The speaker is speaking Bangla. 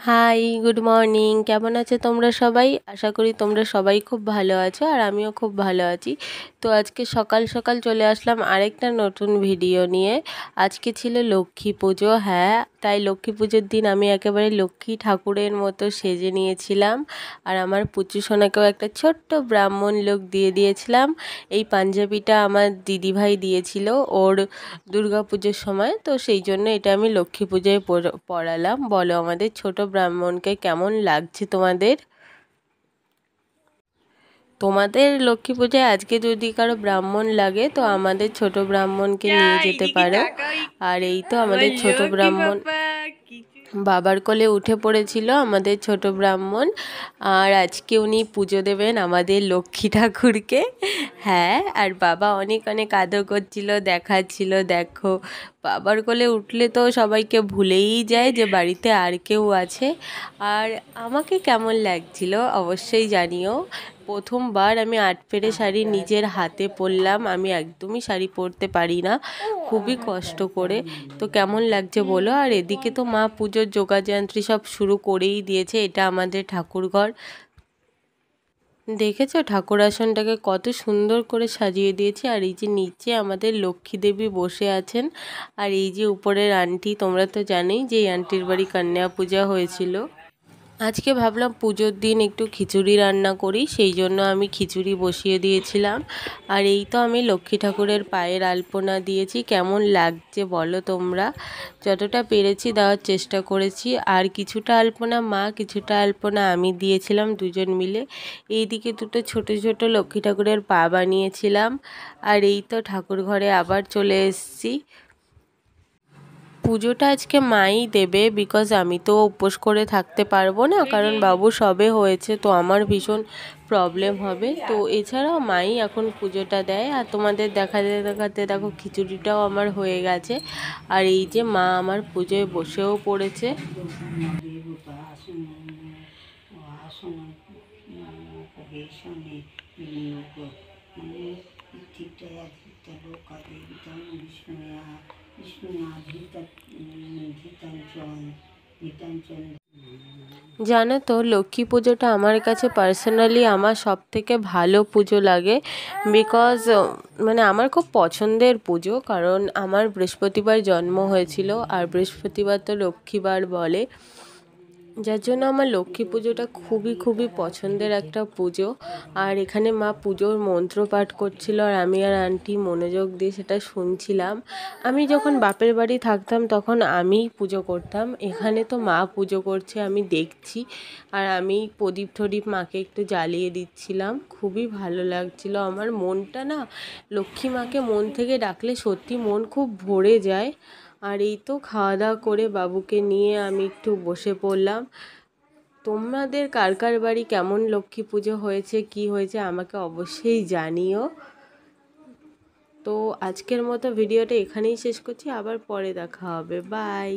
High, good morning. কেমন আছো তোমরা সবাই? আশা করি তোমরা সবাই খুব ভালো আছো, আর আমিও খুব ভালো আছি। তো আজকে সকাল সকাল চলে আসলাম আরেকটা নতুন ভিডিও নিয়ে। আজকে ছিল লক্ষ্মী পুজো, হ্যাঁ, তাই লক্ষ্মী পুজোর দিন আমি একেবারে লক্ষ্মী ঠাকুরের মতো সেজে নিয়েছিলাম। আর আমার পুচু সোনাকেও একটা ছোট্ট ব্রাহ্মণ লোক দিয়ে দিয়েছিলাম। এই পাঞ্জাবিটা আমার দিদিভাই দিয়েছিল ওর দুর্গা পুজোর সময়, তো সেই জন্য এটা আমি লক্ষ্মী পুজোয় পরালাম। বলো আমাদের ছোট ব্রাহ্মণকে কেমন লাগছে তোমাদের? তোমাদের লক্ষ্মী পূজায় আজকে যদি কারো ব্রাহ্মণ লাগে তো আমাদের ছোট ব্রাহ্মণকে নিয়ে যেতে পারো। আর এই তো আমাদের ছোট ব্রাহ্মণ বাবার কোলে উঠে পড়েছিল আমাদের ছোট ব্রাহ্মণ। আর আজকে উনি পুজো দেবেন আমাদের লক্ষ্মী ঠাকুরকে। হ্যাঁ, আর বাবা অনেক অনেক আদর করছিল, দেখাচ্ছিল দেখো বাবার কোলে উঠলে তো সবাইকে ভুলেই যায় যে বাড়িতে আর কেউ আছে। আর আমাকে কেমন লাগছিল অবশ্যই জানিও। প্রথমবার আমি আট পেরে শাড়ি নিজের হাতে পরলাম। আমি একদমই শাড়ি পরতে পারি না, খুবই কষ্ট করে। তো কেমন লাগছে বলো। আর এদিকে তো মা পুজোর যোগাযন্ত্রী সব শুরু করেই দিয়েছে। এটা আমাদের ঠাকুরঘর, দেখেছো ঠাকুর আসনটাকে কত সুন্দর করে সাজিয়ে দিয়েছে। আর এই যে নিচে আমাদের লক্ষ্মী দেবী বসে আছেন। আর এই যে উপরের আন্টি, তোমরা তো জানোই যে এই আন্টির বাড়ি কন্যা পূজা হয়েছিল। আজকে ভাবলাম পুজোর দিন একটু খিচুড়ি রান্না করি, সেই জন্য আমি খিচুড়ি বসিয়ে দিয়েছিলাম। আর এই তো আমি লক্ষ্মী ঠাকুরের পায়ের আলপনা দিয়েছি। কেমন লাগছে বলো তোমরা? যতটা পেরেছি দেওয়ার চেষ্টা করেছি। আর কিছুটা আলপনা মা, কিছুটা আলপনা আমি দিয়েছিলাম, দুজন মিলে। এইদিকে দুটো ছোট ছোট লক্ষ্মী ঠাকুরের পা বানিয়েছিলাম। আর এই তো ঠাকুর ঘরে আবার চলে এসেছি। পুজোটা আজকে মাই দেবে, বিকজ আমি তো উপোস করে থাকতে পারবো না, কারণ বাবু সবে হয়েছে, তো আমার ভীষণ প্রবলেম হবে। তো এছাড়াও মাই এখন পুজোটা দেয়। আর তোমাদের দেখাতে দেখাতে দেখো খিচুড়িটাও আমার হয়ে গেছে। আর এই যে মা আমার পুজোয় বসেও পড়েছে। জানো তো লক্ষ্মী পুজোটা আমার কাছে পার্সোনালি আমার সব থেকে ভালো পুজো লাগে। বিকজ মানে আমার খুব পছন্দের পুজো, কারণ আমার বৃহস্পতিবার জন্ম হয়েছিল, আর বৃহস্পতিবার তো লক্ষ্মীবার বলে, যার জন্য আমার লক্ষ্মী পুজোটা খুবই খুবই পছন্দের একটা পুজো। আর এখানে মা পুজোর মন্ত্র পাঠ করছিল, আর আমি আর আন্টি মনোযোগ দিয়ে সেটা শুনছিলাম। আমি যখন বাপের বাড়ি থাকতাম তখন আমিই পুজো করতাম, এখানে তো মা পুজো করছে আমি দেখছি। আর আমি প্রদীপ টদীপ মাকে একটু জ্বালিয়ে দিচ্ছিলাম, খুবই ভালো লাগছিল। আমার মনটা না লক্ষ্মী মাকে মন থেকে ডাকলে সত্যি মন খুব ভরে যায়। আর এই তো খাওয়া দাওয়া করে বাবুকে নিয়ে আমি একটু বসে পড়লাম। তোমাদের কার কার বাড়ি কেমন লক্ষ্মী পুজো হয়েছে, কি হয়েছে আমাকে অবশ্যই জানিও। তো আজকের মতো ভিডিওটা এখানেই শেষ করছি, আবার পরে দেখা হবে, বাই।